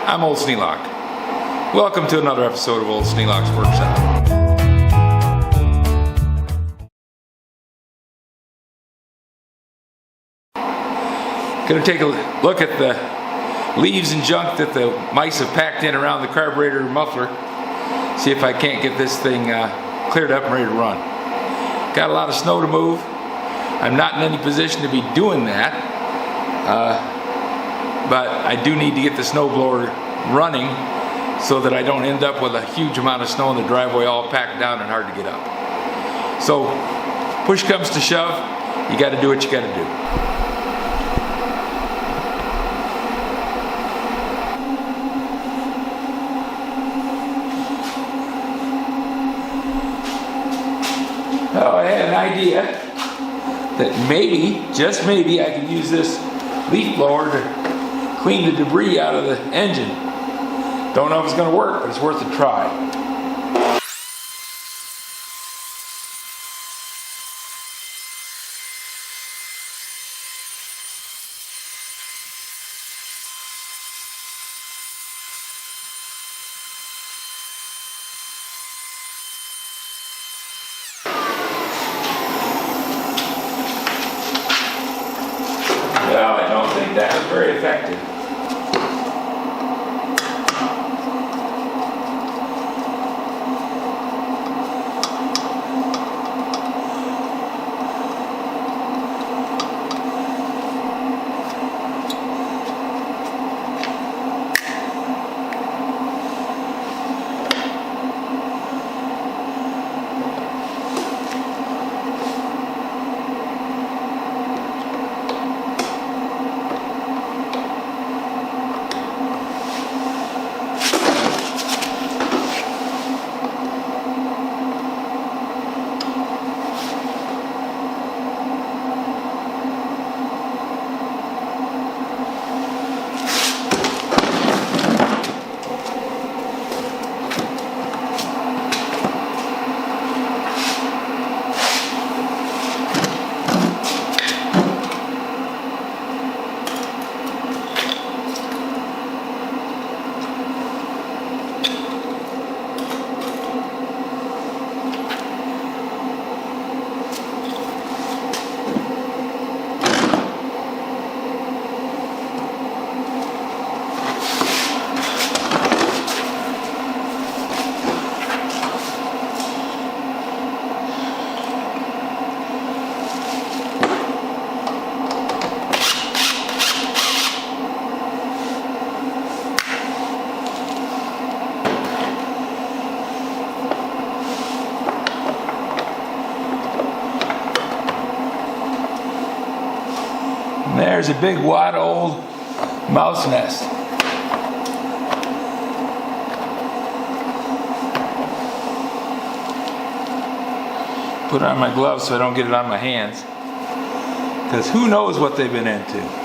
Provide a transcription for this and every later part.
I'm Old Sneelock. Welcome to another episode of Old Sneelock's Workshop. Gonna take a look at the leaves and junk that the mice have packed in around the carburetor muffler. See if I can't get this thing cleared up and ready to run. Got a lot of snow to move. I'm not in any position to be doing that, but I do need to get the snow blower running so that I don't end up with a huge amount of snow in the driveway all packed down and hard to get up. So push comes to shove, you got to do what you got to do. Oh, I had an idea that maybe, just maybe, I could use this leaf blower to clean the debris out of the engine. Don't know if it's going to work, but it's worth a try. Well, I don't think that was very effective. There's a big wad of old mouse nest. Put on my gloves so I don't get it on my hands, because who knows what they've been into.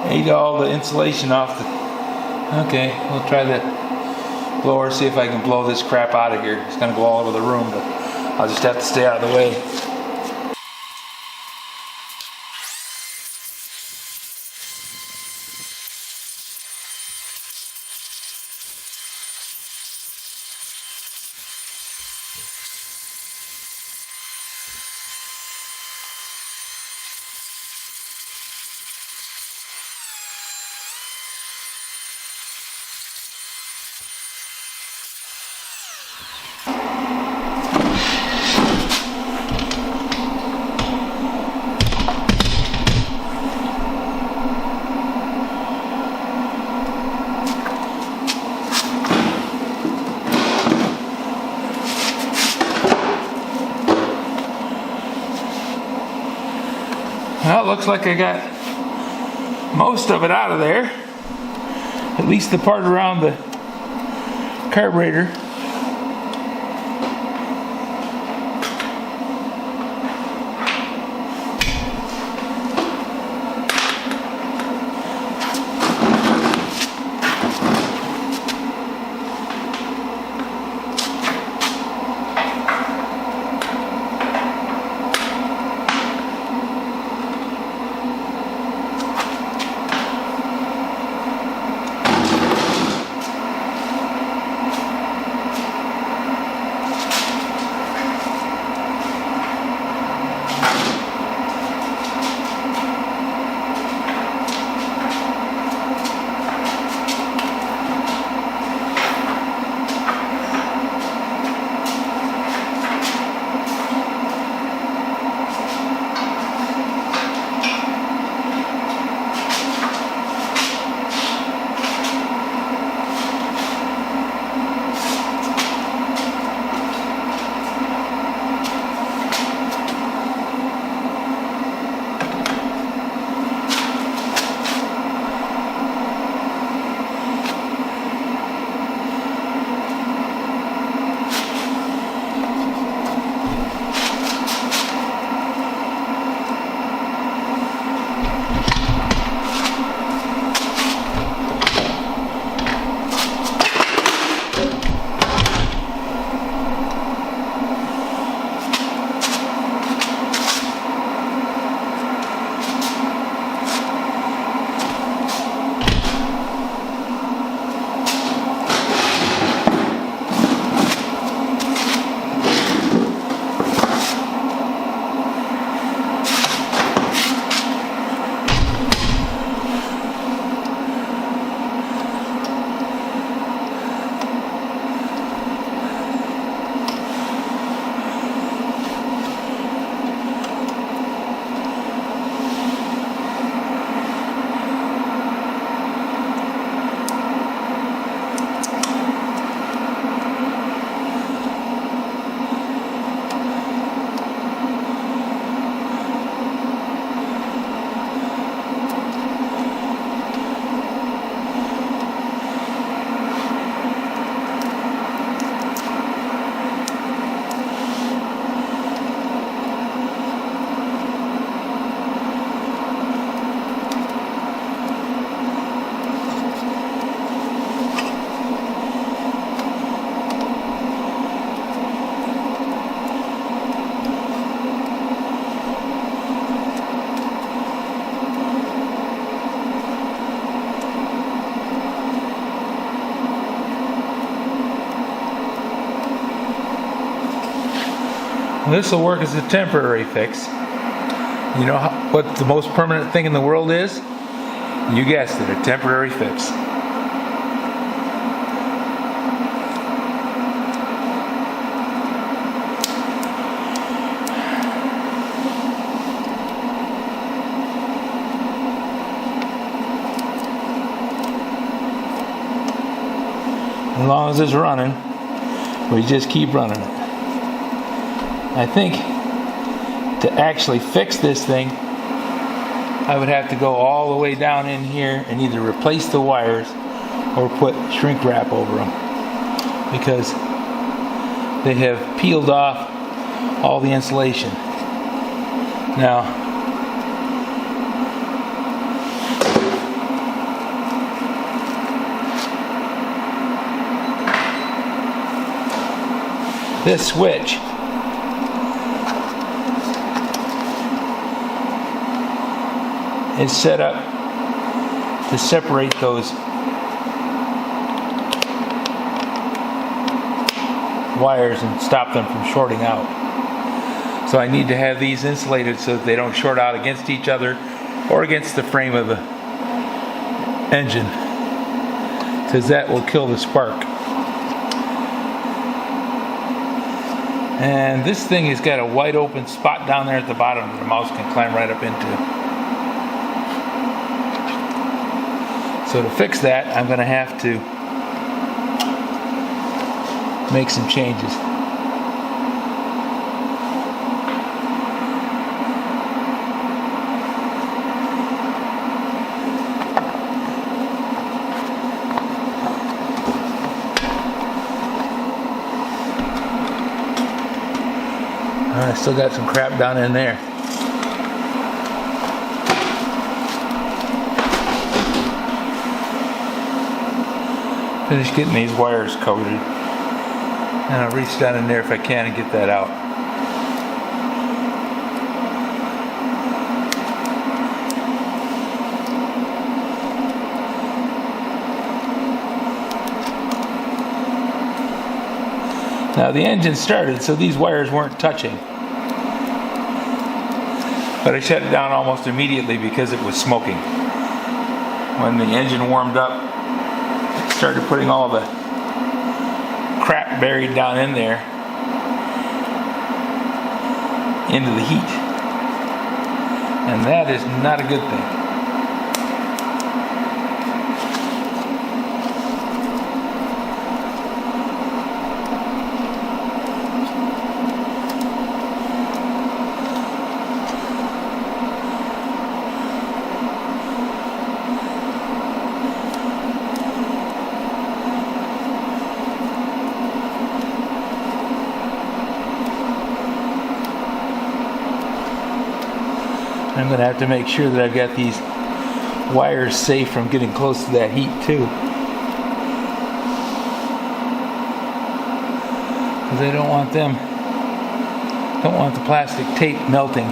Ate all the insulation off the... Okay, we'll try the blower, see if I can blow this crap out of here. It's going to go all over the room, but I'll just have to stay out of the way. Well, it looks like I got most of it out of there. At least the part around the carburetor. This will work as a temporary fix. You know what the most permanent thing in the world is? You guessed it, a temporary fix. As long as it's running, we just keep running it. I think to actually fix this thing, I would have to go all the way down in here and either replace the wires or put shrink wrap over them, because they have peeled off all the insulation. Now, this switch is set up to separate those wires and stop them from shorting out. So I need to have these insulated so that they don't short out against each other or against the frame of the engine, because that will kill the spark. And this thing has got a wide open spot down there at the bottom that the mouse can climb right up into. So to fix that, I'm going to have to make some changes. Still got some crap down in there. Finish getting these wires coated. And I'll reach down in there if I can and get that out. Now the engine started, so these wires weren't touching. But I shut it down almost immediately because it was smoking. When the engine warmed up, it started putting all the crap buried down in there into the heat. And that is not a good thing. I'm going to have to make sure that I've got these wires safe from getting close to that heat too. Because I don't want the plastic tape melting.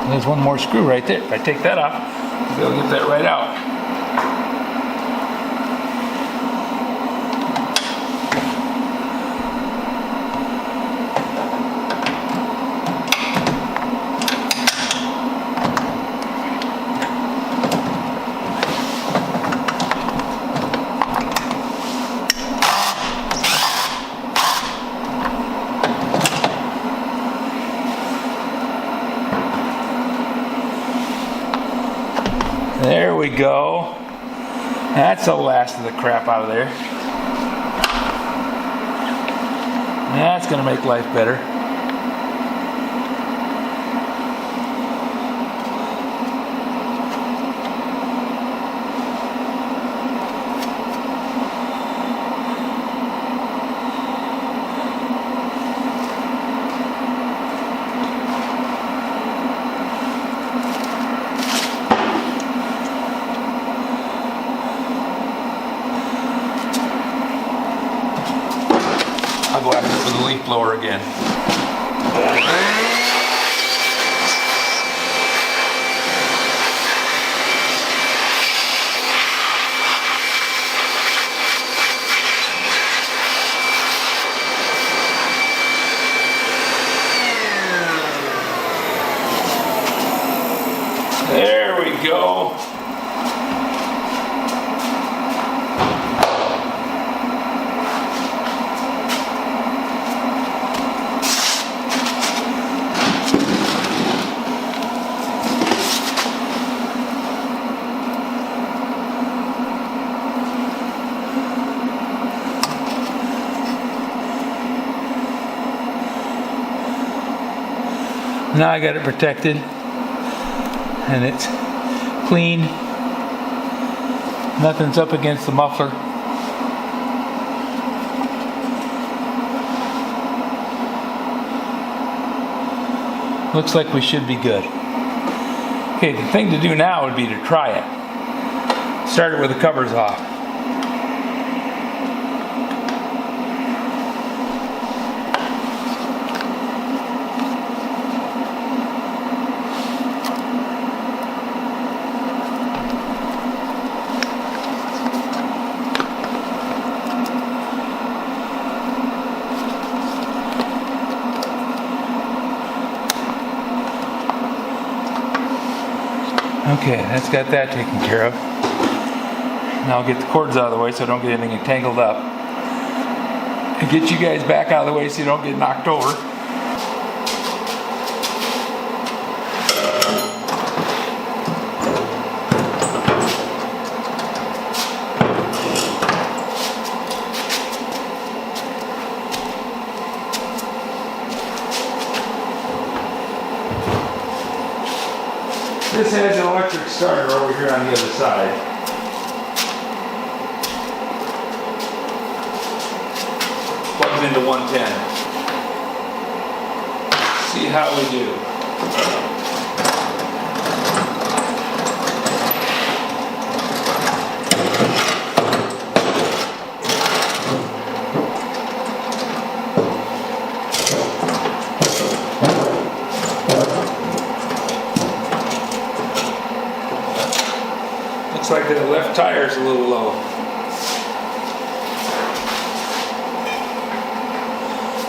There's one more screw right there. If I take that off, I'll be able to get that right out. There we go. That's the last of the crap out of there. That's going to make life better. I'll go after for the leaf blower again. There we go. Now I got it protected and it's clean. Nothing's up against the muffler. Looks like we should be good. Okay, the thing to do now would be to try it. Start it with the covers off. Okay, that's got that taken care of. Now I'll get the cords out of the way so I don't get anything entangled up. And get you guys back out of the way so you don't get knocked over. This has an electric starter over here on the other side. Plugs into 110. See how we do. Looks like the left tire's a little low.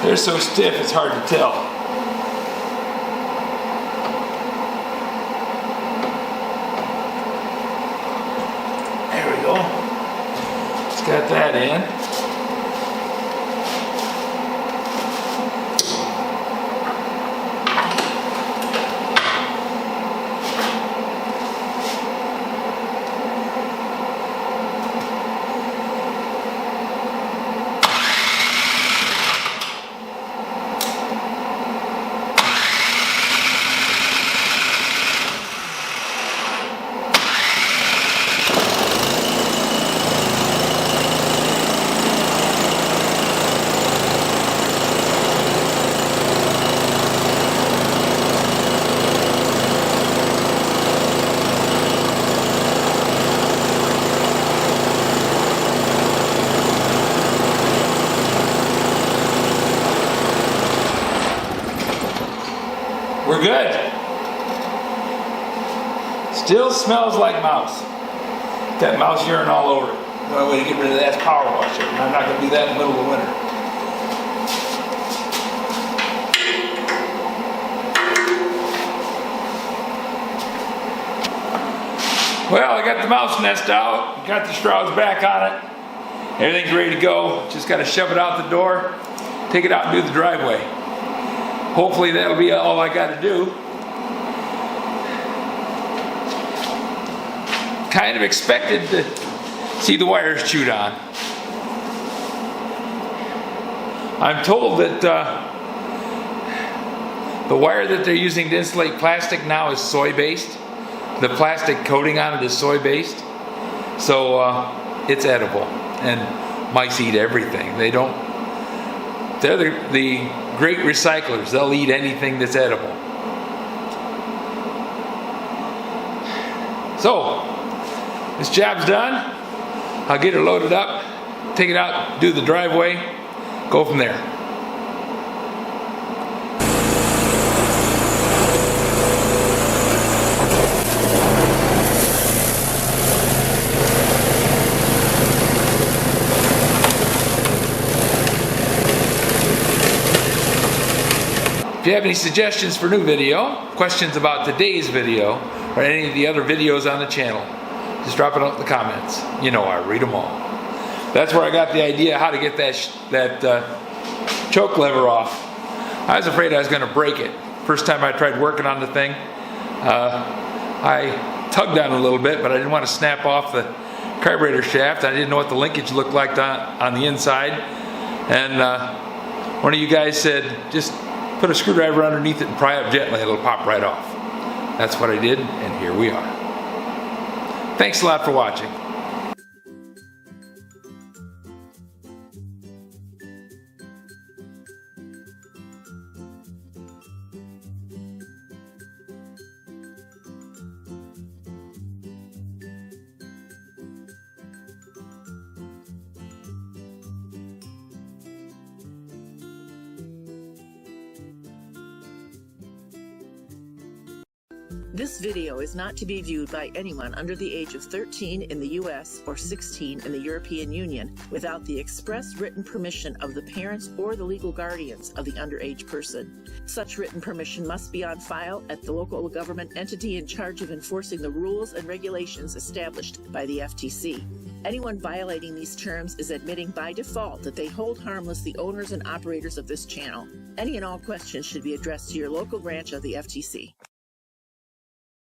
They're so stiff it's hard to tell. There we go. It's got that in. We're good. Still smells like mouse. Got mouse urine all over it. The only way to get rid of that is power wash it. And I'm not going to do that in the middle of the winter. Well, I got the mouse nest out. Got the shrouds back on it. Everything's ready to go. Just got to shove it out the door. Take it out and do the driveway. Hopefully that'll be all I got to do. Kind of expected to see the wires chewed on. I'm told that the wire that they're using to insulate plastic now is soy-based. The plastic coating on it is soy-based. So it's edible. And mice eat everything. They're the great recyclers. They'll eat anything that's edible. So, this job's done. I'll get it loaded up, take it out, do the driveway, go from there. If you have any suggestions for new video, questions about today's video, or any of the other videos on the channel, just drop it out in the comments. You know I read them all. That's where I got the idea how to get that choke lever off. I was afraid I was going to break it. First time I tried working on the thing, I tugged on it a little bit, but I didn't want to snap off the carburetor shaft. I didn't know what the linkage looked like on the inside. And one of you guys said, just put a screwdriver underneath it and pry up gently, it'll pop right off. That's what I did, and here we are. Thanks a lot for watching. This video is not to be viewed by anyone under the age of 13 in the U.S. or 16 in the European Union without the express written permission of the parents or the legal guardians of the underage person. Such written permission must be on file at the local government entity in charge of enforcing the rules and regulations established by the FTC. Anyone violating these terms is admitting by default that they hold harmless the owners and operators of this channel. Any and all questions should be addressed to your local branch of the FTC.